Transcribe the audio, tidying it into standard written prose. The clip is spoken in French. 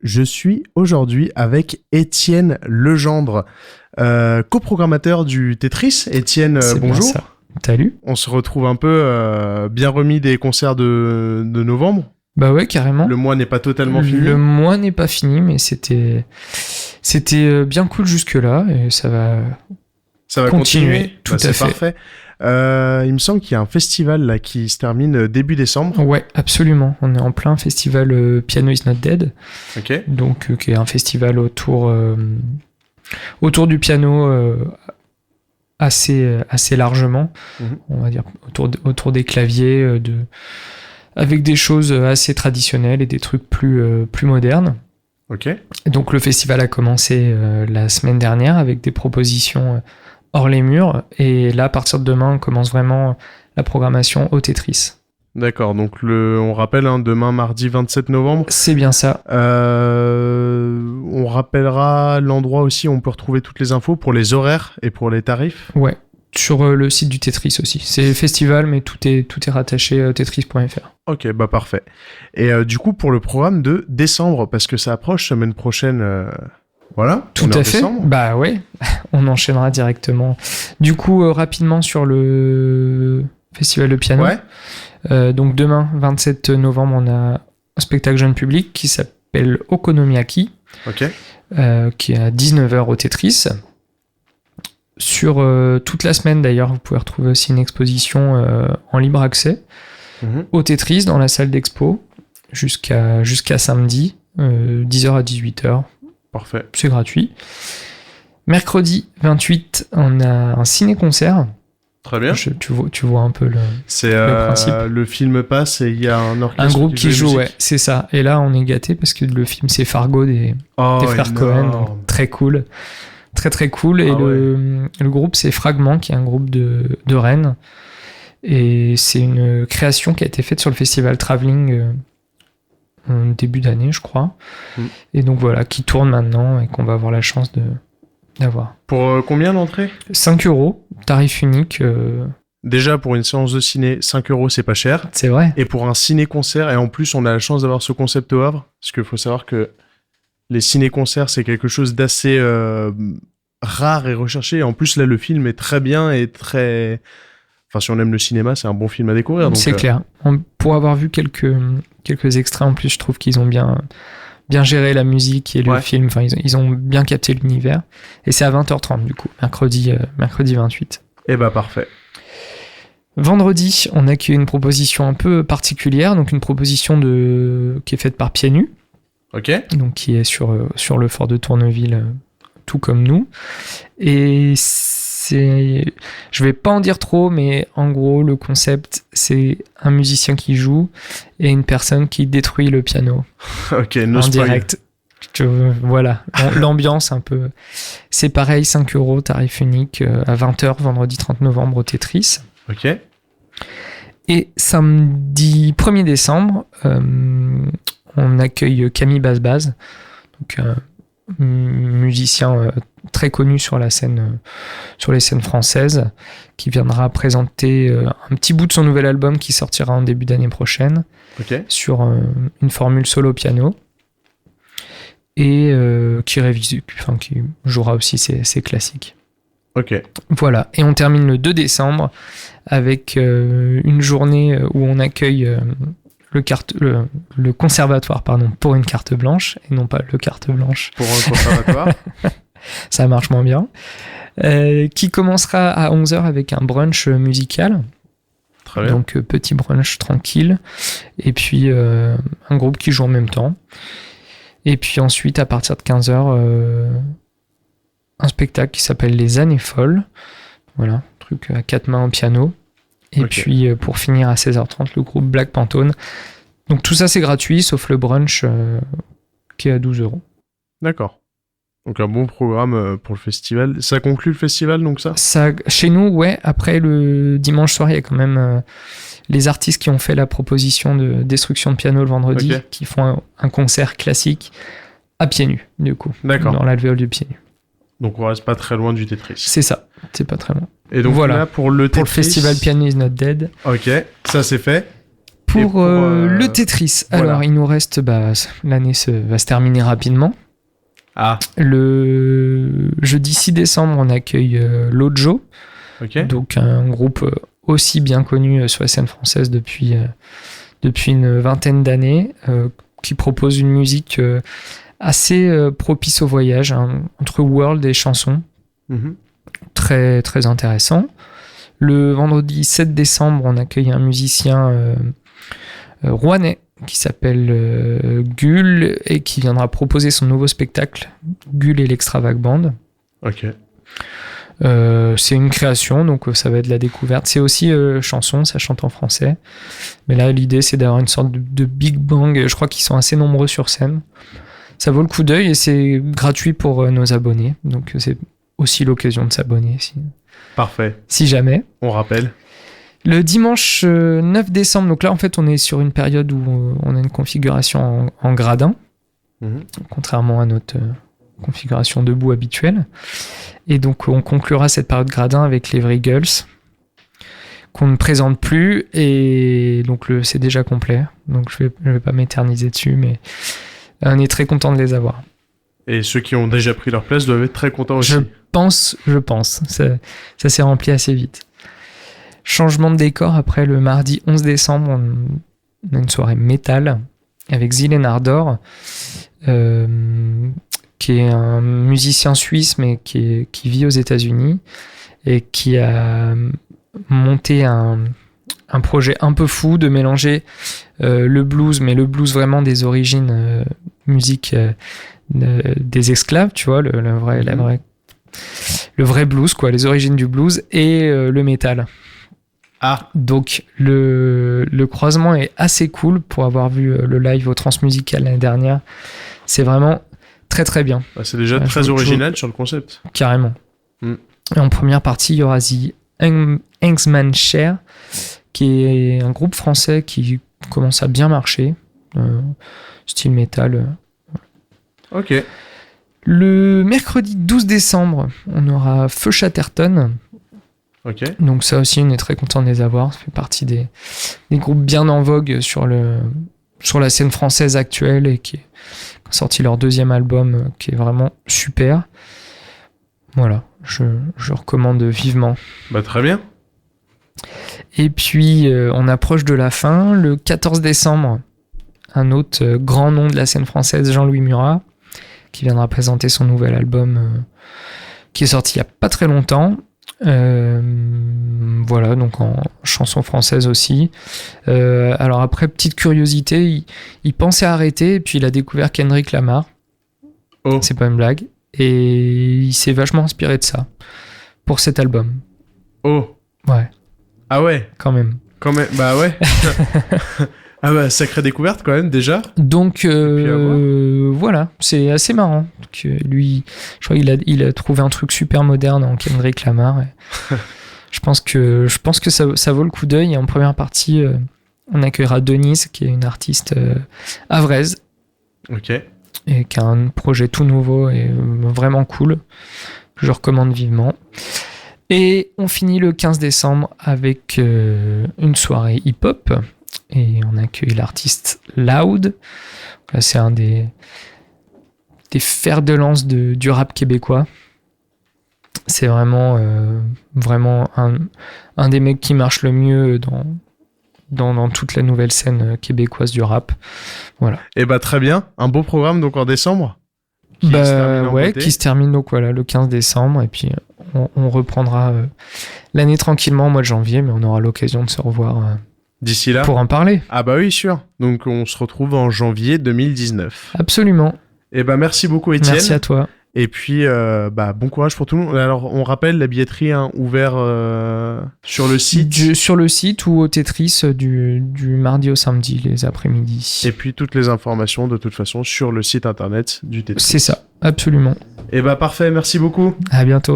Je suis aujourd'hui avec Étienne Legendre, coprogrammateur du Tetris. Étienne, bonjour. Ça. Salut. On se retrouve un peu bien remis des concerts de novembre. Bah ouais, carrément. Le mois n'est pas totalement fini. Le mois n'est pas fini, mais c'était bien cool jusque-là et ça va continuer. Tout à fait. C'est parfait. Il me semble qu'il y a un festival là qui se termine début décembre. Ouais, absolument. On est en plein festival Piano is Not Dead. Ok. Donc, qui est un festival autour du piano assez largement. On va dire autour des claviers, avec des choses assez traditionnelles et des trucs plus modernes. Ok. Et donc le festival a commencé la semaine dernière avec des propositions hors les murs, et là à partir de demain on commence vraiment la programmation au Tetris. D'accord, donc on rappelle demain mardi 27 novembre. C'est bien ça. On rappellera l'endroit aussi où on peut retrouver toutes les infos pour les horaires et pour les tarifs. Ouais, sur le site du Tetris aussi. C'est festival, mais tout est rattaché à tetris.fr. Ok, bah parfait. Et du coup, pour le programme de décembre, parce que ça approche, semaine prochaine, voilà. Tout à fait. Décembre. Bah ouais, on enchaînera directement. Du coup, rapidement sur le festival de piano. Ouais. Donc demain, 27 novembre, on a un spectacle jeune public qui s'appelle Okonomiyaki, qui est à 19h au Tetris. Sur toute la semaine d'ailleurs, vous pouvez retrouver aussi une exposition en libre accès au Tetris dans la salle d'expo jusqu'à samedi, 10h à 18h. Parfait. C'est gratuit. Mercredi 28, on a un ciné-concert. Très bien. Tu vois un peu le principe. Le film passe et il y a un orchestre. Un groupe qui joue, ouais, c'est ça. Et là, on est gâtés parce que le film, c'est Fargo des frères Cohen. Donc très cool. Très très cool. Et le groupe, c'est Fragment, qui est un groupe de Rennes. Et c'est une création qui a été faite sur le festival Travelling en début d'année, je crois. Et donc voilà, qui tourne maintenant et qu'on va avoir la chance d'avoir. Pour combien l'entrée ? 5€, tarif unique. Déjà, pour une séance de ciné, 5€, c'est pas cher. C'est vrai. Et pour un ciné-concert, et en plus, on a la chance d'avoir ce concept au Havre, parce qu'il faut savoir que les ciné-concerts, c'est quelque chose d'assez rare et recherché. Et en plus, là, le film est très bien et très... Enfin, si on aime le cinéma, c'est un bon film à découvrir. Donc, c'est clair. Pour avoir vu quelques extraits, en plus, je trouve qu'ils ont bien géré la musique et le film. Enfin, ils ont bien capté l'univers. Et c'est à 20h30, du coup, mercredi 28. Eh bah, parfait. Vendredi, on accueille une proposition un peu particulière, donc une proposition qui est faite par Pieds Nus. Ok. Donc, qui est sur le fort de Tourneville, tout comme nous. Et je vais pas en dire trop, mais en gros, le concept, c'est un musicien qui joue et une personne qui détruit le piano. Ok, en direct. Voilà, l'ambiance un peu. C'est pareil, 5€, tarif unique, à 20h, vendredi 30 novembre au Tetris. Ok. Et samedi 1er décembre, on accueille Camille Bazbaz, donc musicien très connu sur les scènes françaises, qui viendra présenter un petit bout de son nouvel album qui sortira en début d'année prochaine, sur une formule solo piano, et qui jouera aussi ses classiques. Ok. Voilà, et on termine le 2 décembre avec une journée où on accueille le conservatoire pour une carte blanche, et non pas le carte blanche pour un conservatoire. Ça marche moins bien. Qui commencera à 11h avec un brunch musical. Très bien. Donc petit brunch tranquille. Et puis un groupe qui joue en même temps. Et puis ensuite, à partir de 15h, un spectacle qui s'appelle Les Années Folles. Voilà, truc à 4 mains au piano. Et puis pour finir à 16h30, le groupe Black Pantone. Donc tout ça, c'est gratuit, sauf le brunch qui est à 12€. D'accord. Donc un bon programme pour le festival. Ça conclut le festival, donc ça ? Chez nous, ouais. Après, le dimanche soir, il y a quand même les artistes qui ont fait la proposition de Destruction de piano le vendredi, qui font un concert classique à pieds nus, du coup. D'accord. Dans l'alvéole du pied nu. Donc on reste pas très loin du Tetris. C'est ça, c'est pas très loin. Et donc voilà, là, pour le Tetris... Pour le festival Piano is Not Dead. Ok, ça c'est fait. Pour le Tetris, voilà. Alors il nous reste, l'année va se terminer rapidement. Ah. Le jeudi 6 décembre, on accueille Lojo, donc un groupe aussi bien connu sur la scène française depuis une vingtaine d'années, qui propose une musique assez propice au voyage, entre world et chansons. Très, très intéressant. Le vendredi 7 décembre, on accueille un musicien rouennais qui s'appelle Gull et qui viendra proposer son nouveau spectacle, Gull et l'Extravag Band. Ok. C'est une création, donc ça va être de la découverte. C'est aussi chanson, ça chante en français. Mais là, l'idée, c'est d'avoir une sorte de Big Bang. Je crois qu'ils sont assez nombreux sur scène. Ça vaut le coup d'œil et c'est gratuit pour nos abonnés. Donc c'est aussi l'occasion de s'abonner. Parfait. Si jamais. On rappelle. Le dimanche 9 décembre, donc là en fait on est sur une période où on a une configuration en gradin, contrairement à notre configuration debout habituelle. Et donc on conclura cette période gradin avec les Vrais Girls, qu'on ne présente plus, et donc c'est déjà complet, donc je vais pas m'éterniser dessus, mais on est très content de les avoir. Et ceux qui ont déjà pris leur place doivent être très contents aussi. Je pense. Ça s'est rempli assez vite. Changement de décor, après le mardi 11 décembre, on a une soirée métal avec Zilen Ardor, qui est un musicien suisse mais qui vit aux États-Unis et qui a monté un projet un peu fou de mélanger le blues, mais le blues vraiment des origines musique des esclaves, tu vois, le vrai blues, quoi, les origines du blues, et le métal. Ah. Donc le croisement est assez cool pour avoir vu le live au Transmusical l'année dernière. C'est vraiment très très bien. C'est déjà très original sur le concept. Carrément. Et en première partie, il y aura The Hengsman Share, qui est un groupe français qui commence à bien marcher, style métal. Ok. Le mercredi 12 décembre, on aura Feu Chatterton. Ok. Donc ça aussi, on est très content de les avoir. Ça fait partie des groupes bien en vogue sur la scène française actuelle et qui ont sorti leur deuxième album qui est vraiment super. Voilà, je recommande vivement. Très bien. Et puis, on approche de la fin. Le 14 décembre, un autre grand nom de la scène française, Jean-Louis Murat, qui viendra présenter son nouvel album qui est sorti il n'y a pas très longtemps. Voilà, donc en chanson française aussi. Alors après, petite curiosité, il pensait arrêter et puis il a découvert Kendrick Lamar. Oh. C'est pas une blague. Et il s'est vachement inspiré de ça pour cet album. Oh. Ouais. Ah ouais. Quand même. Bah ouais. Sacrée découverte quand même déjà. Donc voilà, c'est assez marrant. Que lui, je crois qu'il a trouvé un truc super moderne en Kendrick Lamar. Je pense que ça vaut le coup d'œil. Et en première partie, on accueillera Denise, qui est une artiste havraise. Ok. Et qui a un projet tout nouveau et vraiment cool. Que je recommande vivement. Et on finit le 15 décembre avec une soirée hip-hop. Et on accueille l'artiste Loud. Là, c'est un des fers de lance du rap québécois. C'est vraiment un des mecs qui marche le mieux dans toute la nouvelle scène québécoise du rap. Voilà. Et très bien. Un beau programme donc en décembre. Qui se termine donc voilà le 15 décembre. Et puis on reprendra l'année tranquillement au mois de janvier, mais on aura l'occasion de se revoir. D'ici là. Pour en parler. Ah oui, sûr. Donc on se retrouve en janvier 2019. Absolument. Et merci beaucoup, Étienne. Merci à toi. Et puis bon courage pour tout le monde. Alors on rappelle la billetterie ouvert sur le site. Sur le site ou au Tetris du mardi au samedi les après-midi. Et puis toutes les informations de toute façon sur le site internet du Tetris. C'est ça, absolument. Et parfait, merci beaucoup. À bientôt.